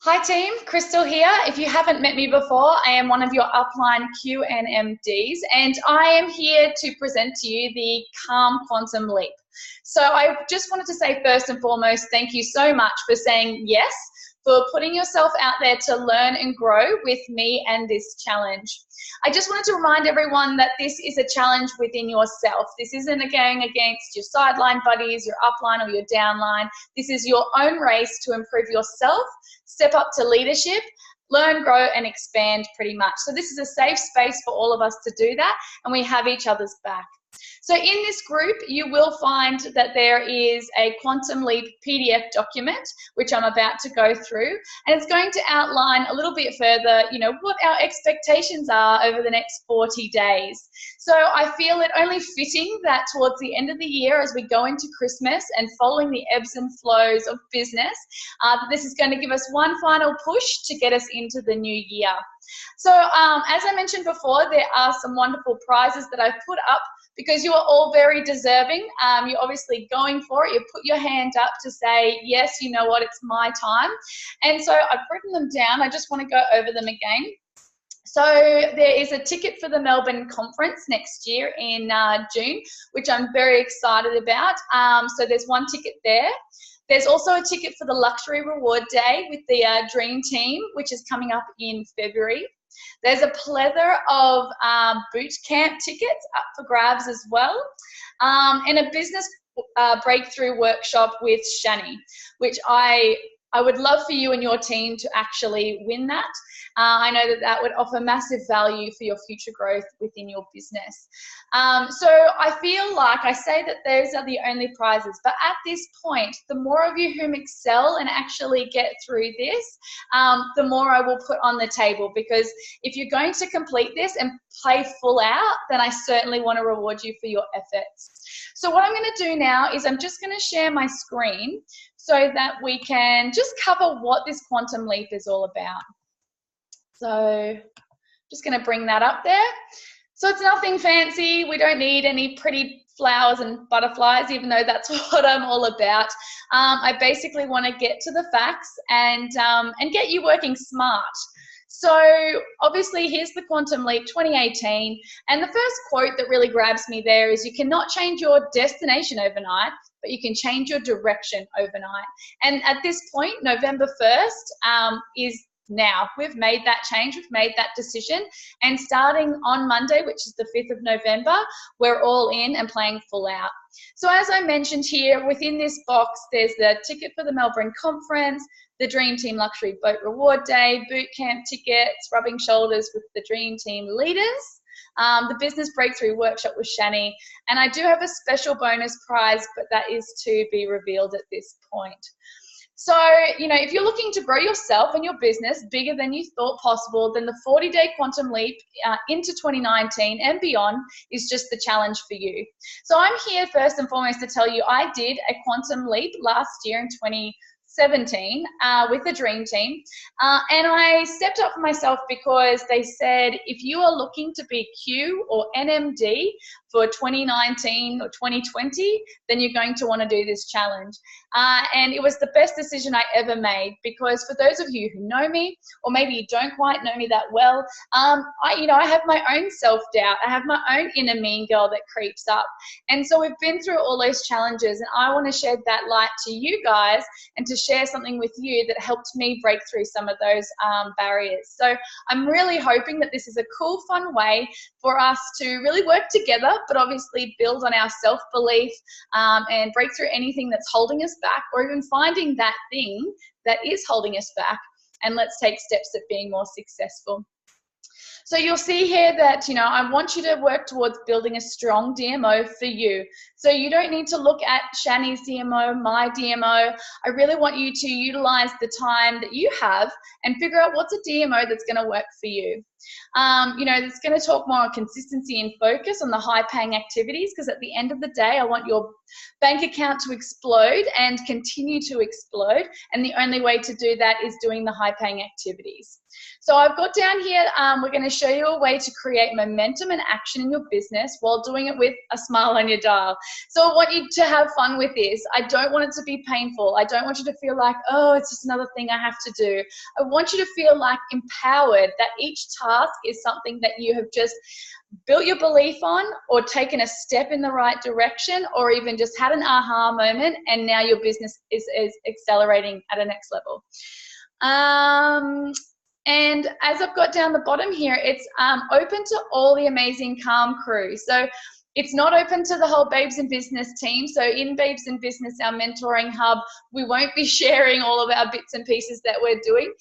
Hi team, Crystal here. If you haven't met me before, I am one of your upline QNMDs and I am here to present to you the Calm Quantum Leap. So I just wanted to say first and foremost, thank you so much for saying yes, for putting yourself out there to learn and grow with me and this challenge. I just wanted to remind everyone that this is a challenge within yourself. This isn't going against your sideline buddies, your upline or your downline. This is your own race to improve yourself, step up to leadership, learn, grow, and expand pretty much. So this is a safe space for all of us to do that, and we have each other's back. So in this group, you will find that there is a Quantum Leap PDF document, which I'm about to go through, and it's going to outline a little bit further, what our expectations are over the next 40 days. So I feel it only fitting that towards the end of the year, as we go into Christmas and following the ebbs and flows of business, this is going to give us one final push to get us into the new year. So as I mentioned before, there are some wonderful prizes that I've put up because you are all very deserving. You're obviously going for it. You put your hand up to say, yes, you know what, it's my time. And so I've written them down. I just want to go over them again. So there is a ticket for the Melbourne conference next year in June, which I'm very excited about. So there's one ticket there. There's also a ticket for the Luxury Reward Day with the Dream Team, which is coming up in February. There's a plethora of boot camp tickets up for grabs as well, and a business breakthrough workshop with Shani, which I would love for you and your team to actually win that. I know that would offer massive value for your future growth within your business. So I feel like I say that those are the only prizes, but at this point, the more of you whom excel and actually get through this, the more I will put on the table, because if you're going to complete this and play full out, then I certainly want to reward you for your efforts. So what I'm going to do now is I'm just going to share my screen so that we can just cover what this Quantum Leap is all about. So just going to bring that up there. So it's nothing fancy. We don't need any pretty flowers and butterflies, even though that's what I'm all about. I basically want to get to the facts and get you working smart. So obviously here's the Quantum Leap 2018, and the first quote that really grabs me there is, you cannot change your destination overnight, but you can change your direction overnight. And at this point, November 1st is now. We've made that change, we've made that decision, and starting on Monday, which is the 5th of November, we're all in and playing full out. So as I mentioned here, within this box, there's the ticket for the Melbourne conference, the Dream Team Luxury Boat Reward Day, boot camp tickets, rubbing shoulders with the Dream Team leaders, the Business Breakthrough Workshop with Shani, and I do have a special bonus prize, but that is to be revealed at this point. So, if you're looking to grow yourself and your business bigger than you thought possible, then the 40-day Quantum Leap into 2019 and beyond is just the challenge for you. So I'm here first and foremost to tell you I did a Quantum Leap last year in 2017 with the Dream Team, and I stepped up for myself because they said, if you are looking to be Q or NMD for 2019 or 2020, then you're going to want to do this challenge. And it was the best decision I ever made, because for those of you who know me, or maybe you don't quite know me that well, I have my own self-doubt. I have my own inner mean girl that creeps up. And so we've been through all those challenges, and I want to shed that light to you guys and to share something with you that helped me break through some of those barriers. So I'm really hoping that this is a cool, fun way for us to really work together, but obviously build on our self-belief and break through anything that's holding us back, or even finding that thing that is holding us back, and let's take steps at being more successful. So you'll see here that, I want you to work towards building a strong DMO for you. So you don't need to look at Shani's DMO, my DMO. I really want you to utilize the time that you have and figure out what's a DMO that's going to work for you. It's going to talk more on consistency and focus on the high-paying activities, because at the end of the day, I want your bank account to explode and continue to explode, and the only way to do that is doing the high-paying activities. So I've got down here, we're going to show you a way to create momentum and action in your business while doing it with a smile on your dial. So I want you to have fun with this. I don't want it to be painful. I don't want you to feel like, oh, it's just another thing I have to do. I want you to feel like empowered, that each task is something that you have just built your belief on, or taken a step in the right direction, or even just had an aha moment, and now your business is accelerating at a next level. And as I've got down the bottom here, it's open to all the amazing Calm crew. So it's not open to the whole Babes in Business team. So in Babes in Business, our mentoring hub, we won't be sharing all of our bits and pieces that we're doing.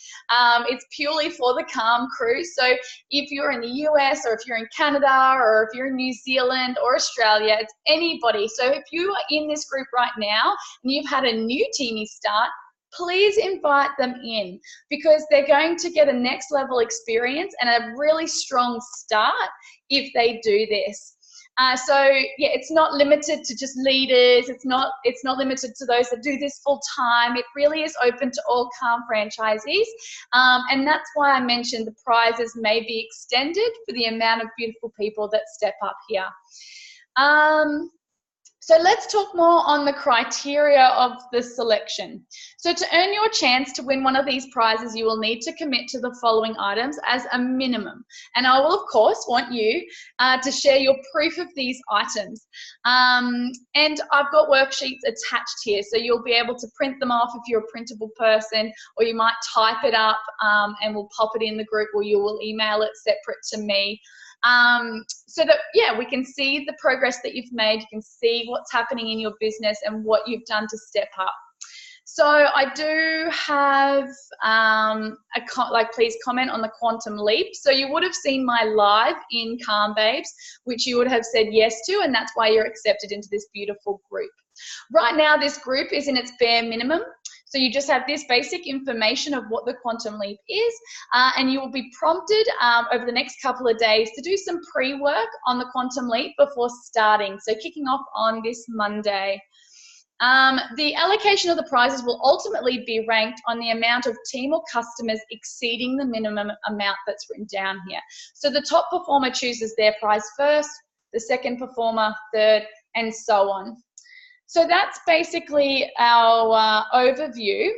It's purely for the Calm crew. So if you're in the US, or if you're in Canada, or if you're in New Zealand or Australia, it's anybody. So if you are in this group right now and you've had a new teamie start, please invite them in, because they're going to get a next level experience and a really strong start if they do this. So yeah, it's not limited to just leaders. It's not limited to those that do this full time. It really is open to all Calm franchisees. And that's why I mentioned the prizes may be extended for the amount of beautiful people that step up here. So let's talk more on the criteria of the selection. So to earn your chance to win one of these prizes, you will need to commit to the following items as a minimum. And I will, of course, want you to share your proof of these items. And I've got worksheets attached here, so you'll be able to print them off if you're a printable person, or you might type it up and we'll pop it in the group, or you will email it separate to me. So that, yeah, we can see the progress that you've made, you can see what's happening in your business and what you've done to step up. So I do have please comment on the Quantum Leap. So you would have seen my live in Calm Babes, which you would have said yes to, and that's why you're accepted into this beautiful group. Right now, this group is in its bare minimum. So you just have this basic information of what the Quantum Leap is, and you will be prompted over the next couple of days to do some pre-work on the Quantum Leap before starting. So kicking off on this Monday. The allocation of the prizes will ultimately be ranked on the amount of team or customers exceeding the minimum amount that's written down here. So the top performer chooses their prize first, the second performer third, and so on. So that's basically our overview.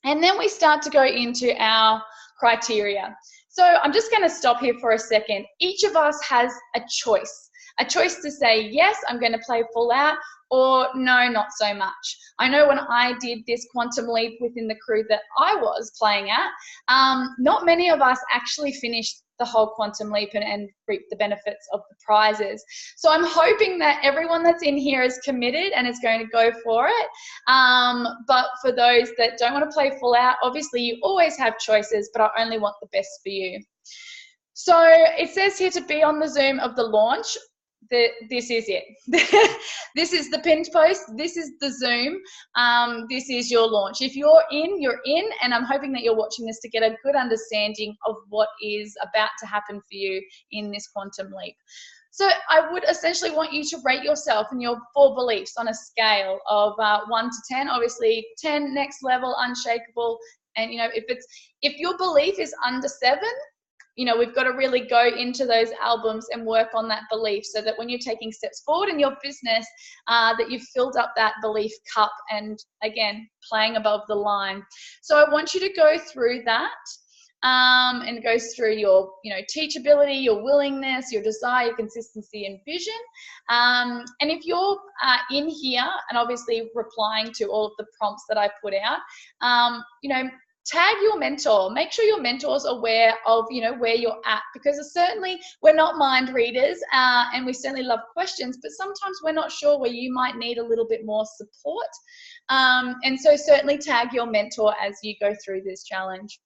And then we start to go into our criteria. So I'm just going to stop here for a second. Each of us has a choice to say, yes, I'm going to play full out, or no, not so much. I know when I did this Quantum Leap within the crew that I was playing at, not many of us actually finished the whole Quantum Leap and reap the benefits of the prizes. So I'm hoping that everyone that's in here is committed and is going to go for it. But for those that don't want to play full out, obviously you always have choices, but I only want the best for you. So it says here to be on the Zoom of the launch. This is it. This is the pinned post. This is the Zoom. This is your launch. If you're in, you're in, and I'm hoping that you're watching this to get a good understanding of what is about to happen for you in this Quantum Leap. So I would essentially want you to rate yourself and your 4 beliefs on a scale of 1 to 10. Obviously 10 next level, unshakable, and you know, if your belief is under 7, you know, we've got to really go into those albums and work on that belief, so that when you're taking steps forward in your business, that you've filled up that belief cup and, again, playing above the line. So I want you to go through that and go through your, you know, teachability, your willingness, your desire, your consistency and vision. And if you're in here and obviously replying to all of the prompts that I put out, you know, tag your mentor. Make sure your mentor's aware of, you know, where you're at, because certainly we're not mind readers and we certainly love questions, but sometimes we're not sure where you might need a little bit more support. And so certainly tag your mentor as you go through this challenge.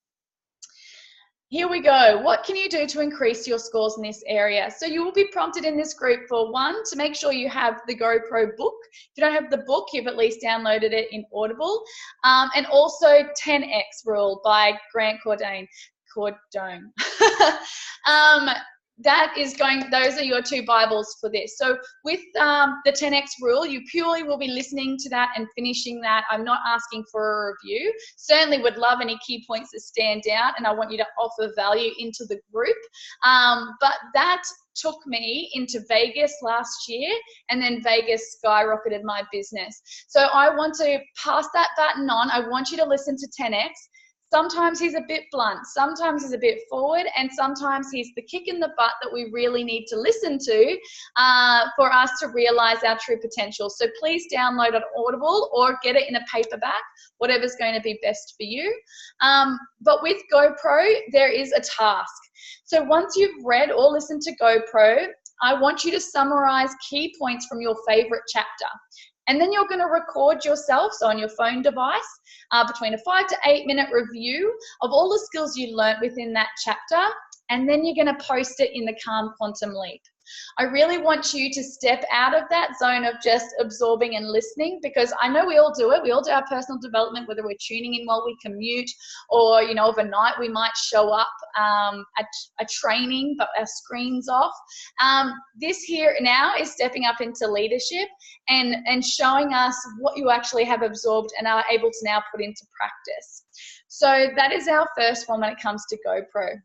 Here we go. What can you do to increase your scores in this area? So you will be prompted in this group for 1, to make sure you have the GoPro book. If you don't have the book, you've at least downloaded it in Audible. And also 10X rule by Grant Cardone. those are your two Bibles for this. So with the 10X rule, you purely will be listening to that and finishing that. I'm not asking for a review. Certainly would love any key points that stand out, and I want you to offer value into the group. But that took me into Vegas last year, and then Vegas skyrocketed my business. So I want to pass that baton on. I want you to listen to 10X. Sometimes he's a bit blunt, sometimes he's a bit forward, and sometimes he's the kick in the butt that we really need to listen to for us to realize our true potential. So please download it Audible or get it in a paperback, whatever's going to be best for you. But with GoPro, there is a task. So once you've read or listened to GoPro, I want you to summarize key points from your favorite chapter. And then you're going to record yourself, so on your phone device, between a 5 to 8 minute review of all the skills you learnt within that chapter, and then you're going to post it in the Calm Quantum Leap. I really want you to step out of that zone of just absorbing and listening, because I know we all do it. We all do our personal development, whether we're tuning in while we commute or, you know, overnight we might show up at a training, but our screen's off. This here now is stepping up into leadership and showing us what you actually have absorbed and are able to now put into practice. So that is our first one when it comes to GoPro.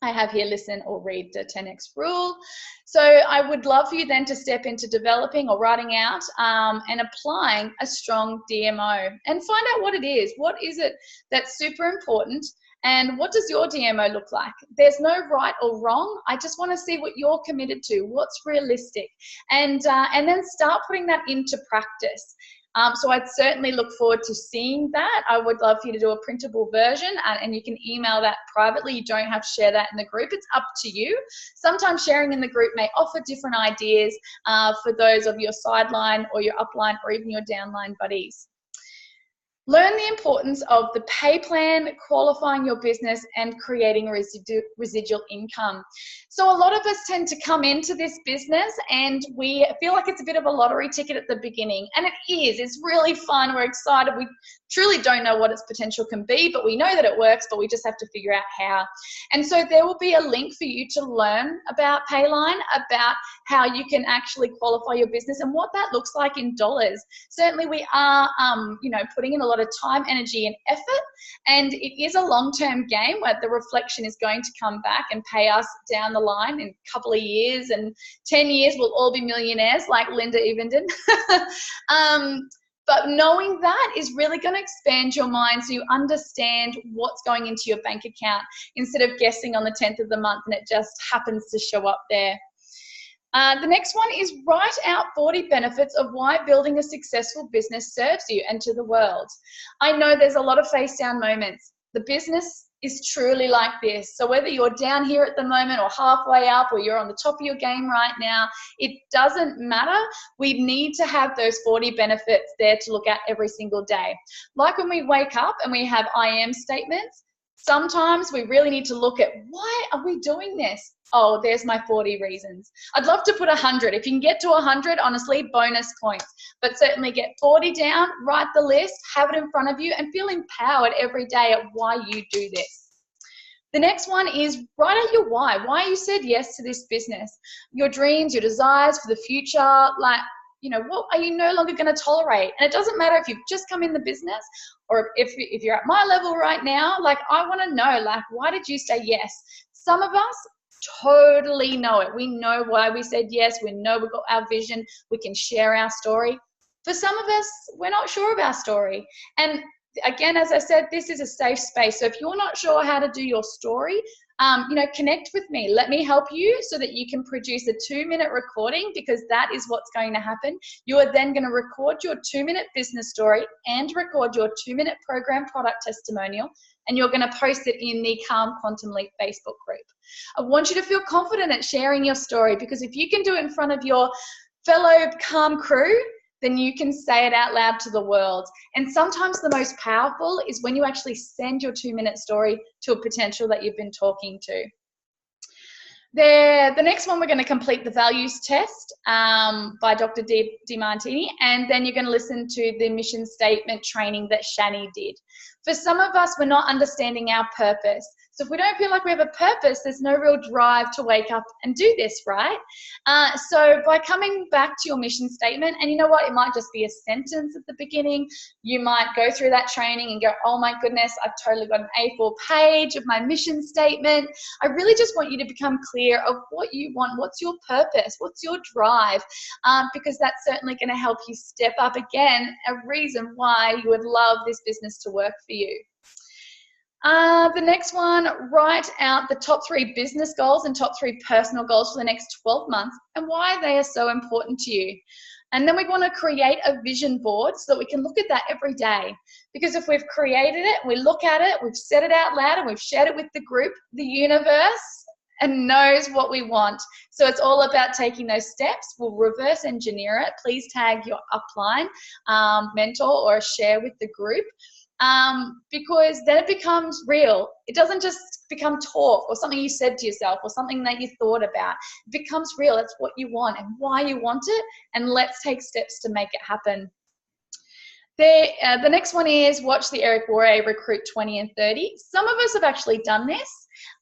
I have here listen or read the 10X rule. So I would love for you then to step into developing or writing out and applying a strong DMO and find out what it is. What is it that's super important? And what does your DMO look like? There's no right or wrong. I just want to see what you're committed to, what's realistic, and then start putting that into practice. So I'd certainly look forward to seeing that. I would love for you to do a printable version, and you can email that privately. You don't have to share that in the group. It's up to you. Sometimes sharing in the group may offer different ideas for those of your sideline or your upline or even your downline buddies. Learn the importance of the pay plan, qualifying your business, and creating residual income. So a lot of us tend to come into this business and we feel like it's a bit of a lottery ticket at the beginning. And it is. It's really fun. We're excited. We truly don't know what its potential can be, but we know that it works, but we just have to figure out how. And so there will be a link for you to learn about Payline, about how you can actually qualify your business and what that looks like in dollars. Certainly we are, putting in a lot of time, energy, and effort, and it is a long-term game where the reflection is going to come back and pay us down the line in a couple of years, and 10 years we'll all be millionaires like Linda Evenden. But knowing that is really going to expand your mind so you understand what's going into your bank account instead of guessing on the 10th of the month and it just happens to show up there. The next one is write out 40 benefits of why building a successful business serves you and to the world. I know there's a lot of face down moments. The business is truly like this. So whether you're down here at the moment or halfway up or you're on the top of your game right now, it doesn't matter. We need to have those 40 benefits there to look at every single day. Like when we wake up and we have I am statements, sometimes we really need to look at why are we doing this? Oh, there's my 40 reasons. I'd love to put 100. If you can get to 100, honestly, bonus points. But certainly get 40 down, write the list, have it in front of you, and feel empowered every day at why you do this. The next one is write out your why you said yes to this business, your dreams, your desires for the future, like, what are you no longer going to tolerate? And it doesn't matter if you've just come in the business or if you're at my level right now, like, I want to know, like, why did you say yes? Some of us totally know it. We know why we said yes. We know we've got our vision. We can share our story. For some of us, we're not sure of our story. And again, as I said, this is a safe space. So if you're not sure how to do your story, connect with me. Let me help you so that you can produce a 2-minute recording, because that is what's going to happen. You are then going to record your 2-minute business story and record your 2-minute program product testimonial, and you're going to post it in the Calm Quantum Leap Facebook group. I want you to feel confident at sharing your story, because if you can do it in front of your fellow Calm crew, then you can say it out loud to the world. And sometimes the most powerful is when you actually send your 2-minute story to a potential that you've been talking to. The next one, we're going to complete the values test by Dr. DiMartini, and then you're going to listen to the mission statement training that Shani did. For some of us, we're not understanding our purpose. So if we don't feel like we have a purpose, there's no real drive to wake up and do this, right? So by coming back to your mission statement, and you know what, it might just be a sentence at the beginning. You might go through that training and go, oh my goodness, I've totally got an A4 page of my mission statement. I really just want you to become clear of what you want. What's your purpose? What's your drive? Because that's certainly going to help you step up again, a reason why you would love this business to work for you. The next one, write out the top 3 business goals and top 3 personal goals for the next 12 months and why they are so important to you. And then we want to create a vision board so that we can look at that every day. Because if we've created it, we look at it, we've said it out loud and we've shared it with the group, the universe and knows what we want. So it's all about taking those steps. We'll reverse engineer it. Please tag your upline mentor or share with the group. Because then it becomes real. It doesn't just become talk or something you said to yourself or something that you thought about. It becomes real. It's what you want and why you want it, and let's take steps to make it happen. The next one is watch the Eric Worre Recruit 20 and 30. Some of us have actually done this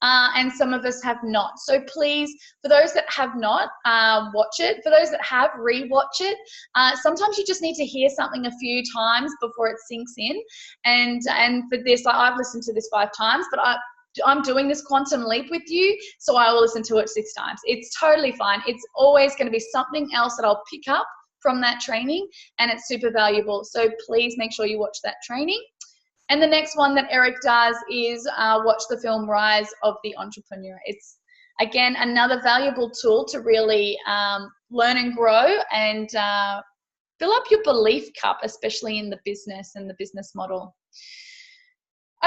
and some of us have not. So please, for those that have not, watch it. For those that have, re-watch it. Sometimes you just need to hear something a few times before it sinks in. And for this, I've listened to this 5 times, but I'm doing this quantum leap with you, so I will listen to it 6 times. It's totally fine. It's always going to be something else that I'll pick up from that training, and it's super valuable. So please make sure you watch that training. And the next one that Eric does is watch the film Rise of the Entrepreneur. It's, again, another valuable tool to really learn and grow and fill up your belief cup, especially in the business and the business model.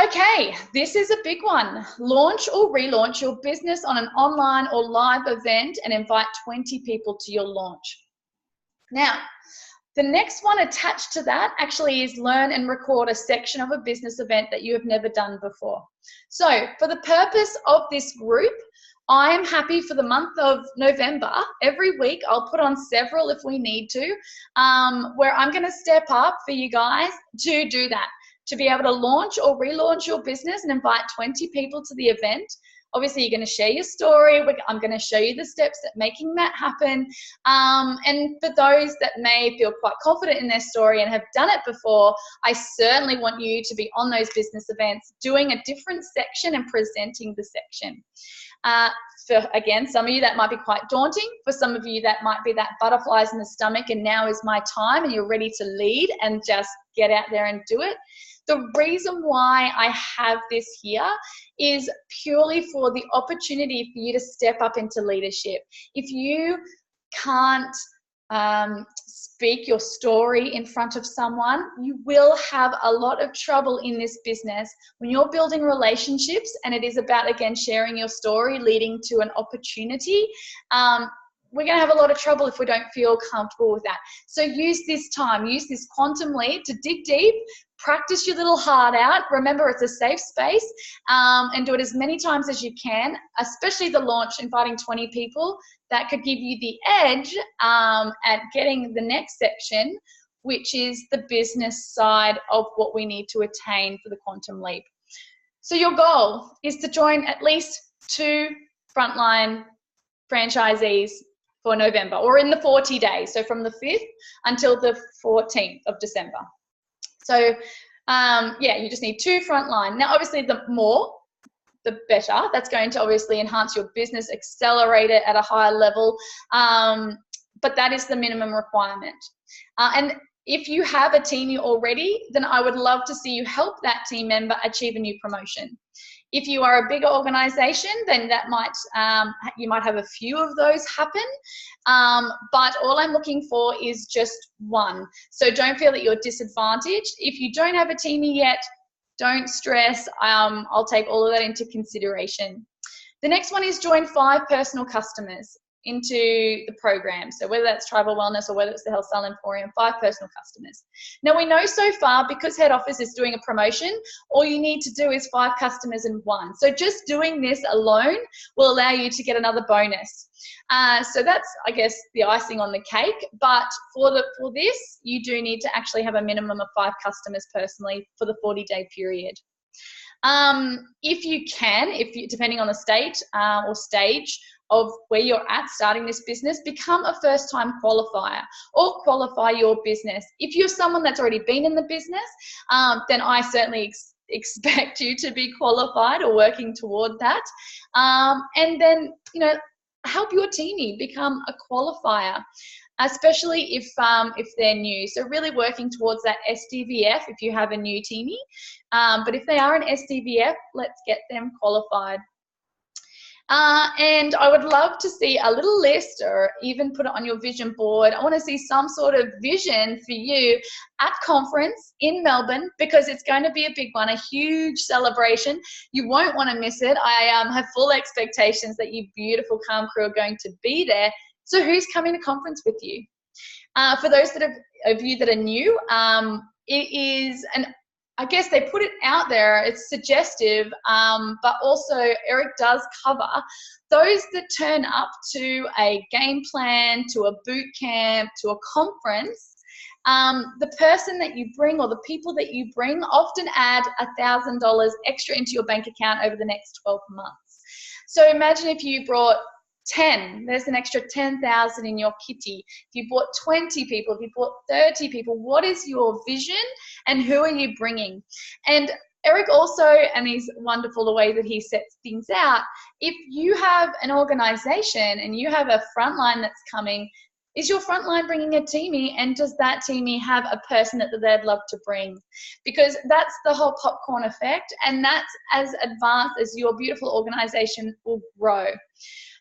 Okay, this is a big one. Launch or relaunch your business on an online or live event and invite 20 people to your launch. Now, the next one attached to that actually is learn and record a section of a business event that you have never done before. So for the purpose of this group, I am happy for the month of November, every week I'll put on several if we need to, where I'm going to step up for you guys to do that, to be able to launch or relaunch your business and invite 20 people to the event. Obviously, you're going to share your story. I'm going to show you the steps that making that happen. And for those that may feel quite confident in their story and have done it before, I certainly want you to be on those business events, doing a different section and presenting the section. For, again, some of you that might be quite daunting. For some of you that might be that butterflies in the stomach and now is my time and you're ready to lead and just get out there and do it. The reason why I have this here is purely for the opportunity for you to step up into leadership. If you can't speak your story in front of someone, you will have a lot of trouble in this business when you're building relationships, and it is about, again, sharing your story, leading to an opportunity. We're going to have a lot of trouble if we don't feel comfortable with that. So use this time, use this quantum leap to dig deep, practice your little heart out. Remember, it's a safe space, and do it as many times as you can, especially the launch, inviting 20 people. That could give you the edge at getting the next section, which is the business side of what we need to attain for the quantum leap. So your goal is to join at least 2 frontline franchisees for November, or in the 40 days. So from the 5th until the 14th of December. So yeah, you just need 2 frontline. Now, obviously the more, the better. That's going to obviously enhance your business, accelerate it at a higher level. But that is the minimum requirement. And if you have a team already, then I would love to see you help that team member achieve a new promotion. If you are a bigger organization, then that might, you might have a few of those happen. But all I'm looking for is just 1. So don't feel that you're disadvantaged. If you don't have a team yet, don't stress. I'll take all of that into consideration. The next one is join 5 personal customers into the program. So whether that's Tribal Wellness or whether it's the Health Style Emporium, 5 personal customers. Now we know so far, because head office is doing a promotion, all you need to do is 5 customers and 1. So just doing this alone will allow you to get another bonus. So that's, I guess, the icing on the cake. But for this, you do need to actually have a minimum of 5 customers personally for the 40-day period. If you can, depending on the state or stage of where you're at starting this business, become a first-time qualifier or qualify your business. If you're someone that's already been in the business, then I certainly expect you to be qualified or working toward that. And then, help your teamie become a qualifier, especially if they're new. So really working towards that SDVF if you have a new teamie. But if they are an SDVF, let's get them qualified. And I would love to see a little list or even put it on your vision board. I want to see some sort of vision for you at conference in Melbourne, because it's going to be a big one, a huge celebration. You won't want to miss it. I have full expectations that you beautiful Calm crew are going to be there. So who's coming to conference with you? For those of you that are new, it is I guess they put it out there, it's suggestive, but also Eric does cover those that turn up to a game plan, to a boot camp, to a conference. The person that you bring or the people that you bring often add $1,000 extra into your bank account over the next 12 months. So imagine if you brought 10, there's an extra 10,000 in your kitty. If you brought 20 people, if you brought 30 people, what is your vision and who are you bringing? And Eric also, and he's wonderful the way that he sets things out, if you have an organization and you have a frontline that's coming, is your frontline bringing a teamie, and does that teamie have a person that they'd love to bring? Because that's the whole popcorn effect, and that's as advanced as your beautiful organization will grow.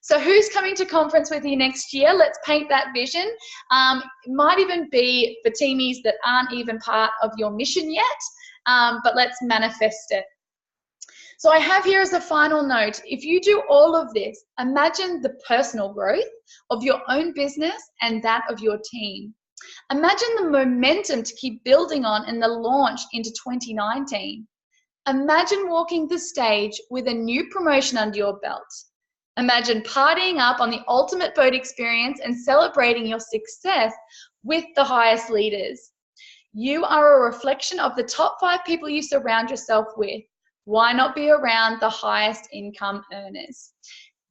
So who's coming to conference with you next year? Let's paint that vision. It might even be for teamies that aren't even part of your mission yet, but let's manifest it. So I have here as a final note, if you do all of this, imagine the personal growth of your own business and that of your team. Imagine the momentum to keep building on in the launch into 2019. Imagine walking the stage with a new promotion under your belt. Imagine partying up on the ultimate boat experience and celebrating your success with the highest leaders. You are a reflection of the top 5 people you surround yourself with. Why not be around the highest income earners?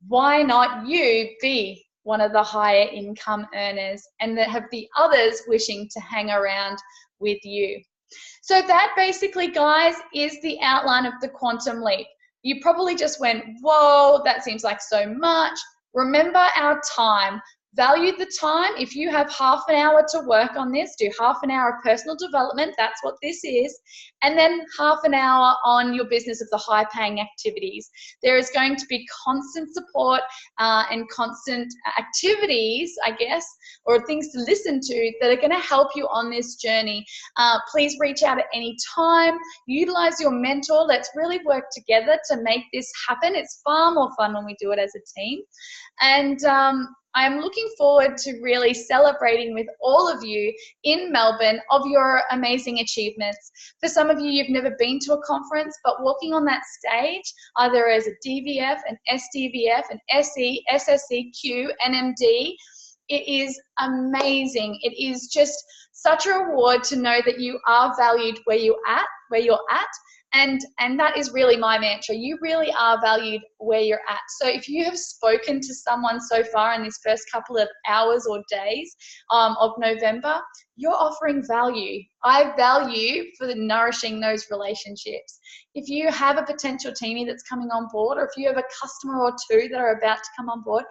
Why not you be one of the higher income earners and that have the others wishing to hang around with you? So that basically, guys, is the outline of the Quantum Leap. You probably just went, whoa, that seems like so much. Remember our time. Value the time. If you have half an hour to work on this, do half an hour of personal development. That's what this is. And then half an hour on your business of the high-paying activities. There is going to be constant support and constant activities, I guess, or things to listen to that are going to help you on this journey. Please reach out at any time. Utilize your mentor. Let's really work together to make this happen. It's far more fun when we do it as a team. And I'm looking forward to really celebrating with all of you in Melbourne of your amazing achievements. For some of you, you've never been to a conference, but walking on that stage, either as a DVF, an SDVF, an SE, SSE, Q, NMD, it is amazing. It is just such a reward to know that you are valued where you're at. And that is really my mantra. You really are valued where you're at. So if you have spoken to someone so far in these first couple of hours or days of November, you're offering value. I value for nourishing those relationships. If you have a potential teamie that's coming on board, or if you have a customer or two that are about to come on board,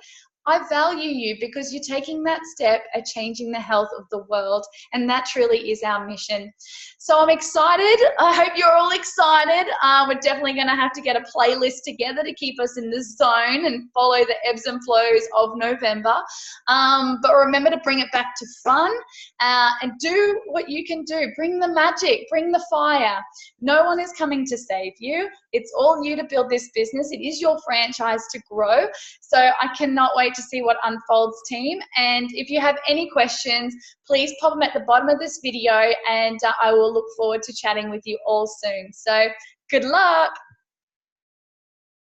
I value you because you're taking that step at changing the health of the world, and that truly is our mission. So I'm excited. I hope you're all excited. We're definitely going to have to get a playlist together to keep us in the zone and follow the ebbs and flows of November. But remember to bring it back to fun and do what you can do. Bring the magic, bring the fire. No one is coming to save you. It's all you to build this business. It is your franchise to grow. So I cannot wait to see what unfolds, team. And if you have any questions, please pop them at the bottom of this video, and I will look forward to chatting with you all soon. So good luck.